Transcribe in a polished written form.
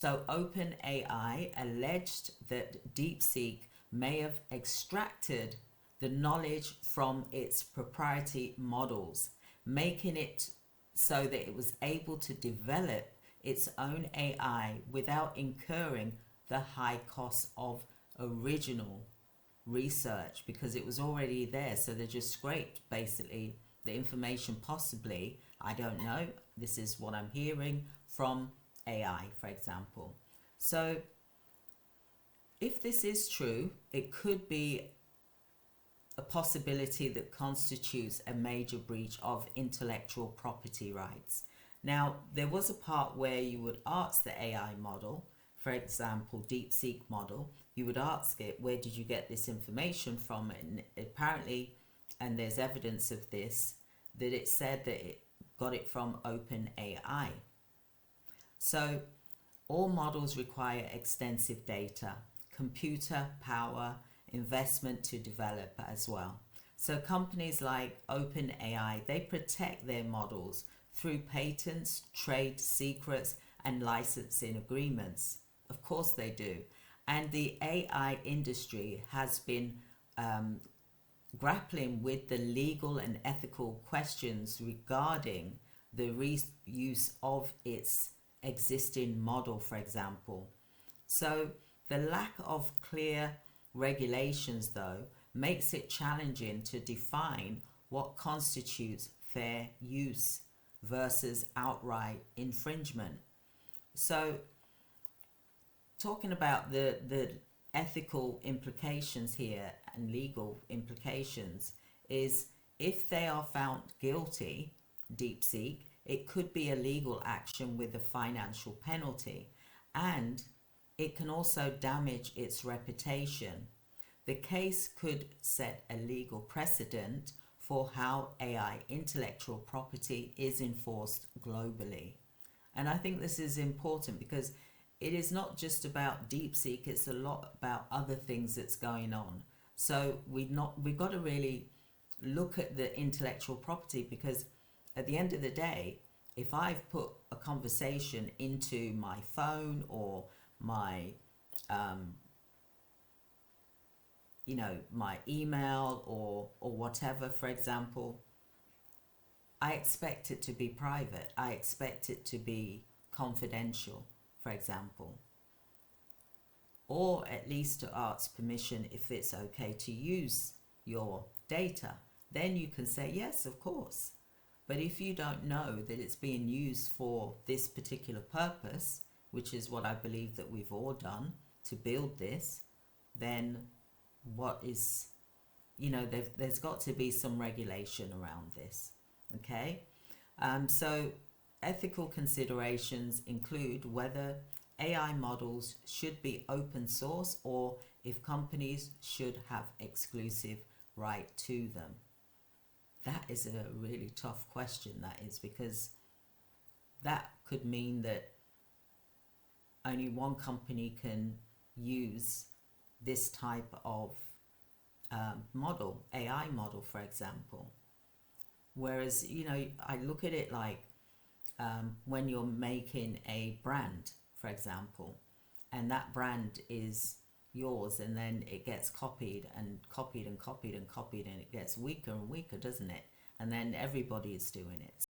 So OpenAI alleged that DeepSeek may have extracted the knowledge from its proprietary models, making it so that it was able to develop its own AI without incurring the high cost of original research, because it was already there. So they just scraped basically the information, possibly, I don't know, this is what I'm hearing, from AI, for example. So if this is true, it could be a possibility that constitutes a major breach of intellectual property rights. Now, there was a part where you would ask the AI model, for example, DeepSeek model, you would ask it, where did you get this information from? And apparently, and there's evidence of this, that it said that it got it from OpenAI. So all models require extensive data, computer power, investment to develop as well. So companies like OpenAI, they protect their models through patents, trade secrets, and licensing agreements. Of course they do. And the AI industry has been grappling with the legal and ethical questions regarding the reuse of its existing model, for example. So the lack of clear regulations, though, makes it challenging to define what constitutes fair use versus outright infringement. So talking about the ethical implications here and legal implications is, if they are found guilty, DeepSeek, it could be a legal action with a financial penalty, and it can also damage its reputation. The case could set a legal precedent for how AI intellectual property is enforced globally. And I think this is important because it is not just about DeepSeek, it's a lot about other things that's going on. So we've got to really look at the intellectual property, because at the end of the day, if I've put a conversation into my phone or my my email or whatever, for example, I expect it to be private. I expect it to be confidential, for example, or at least to ask permission if it's okay to use your data. Then you can say yes, of course. But if you don't know that it's being used for this particular purpose, which is what I believe that we've all done to build this, then what is, there's got to be some regulation around this. Okay? So ethical considerations include whether AI models should be open source or if companies should have exclusive right to them. That is a really tough question, that is, because that could mean that only one company can use this type of model, AI model, for example. Whereas, I look at it like when you're making a brand, for example, and that brand is yours, and then it gets copied and copied and copied and copied, and it gets weaker and weaker, doesn't it? And then everybody is doing it.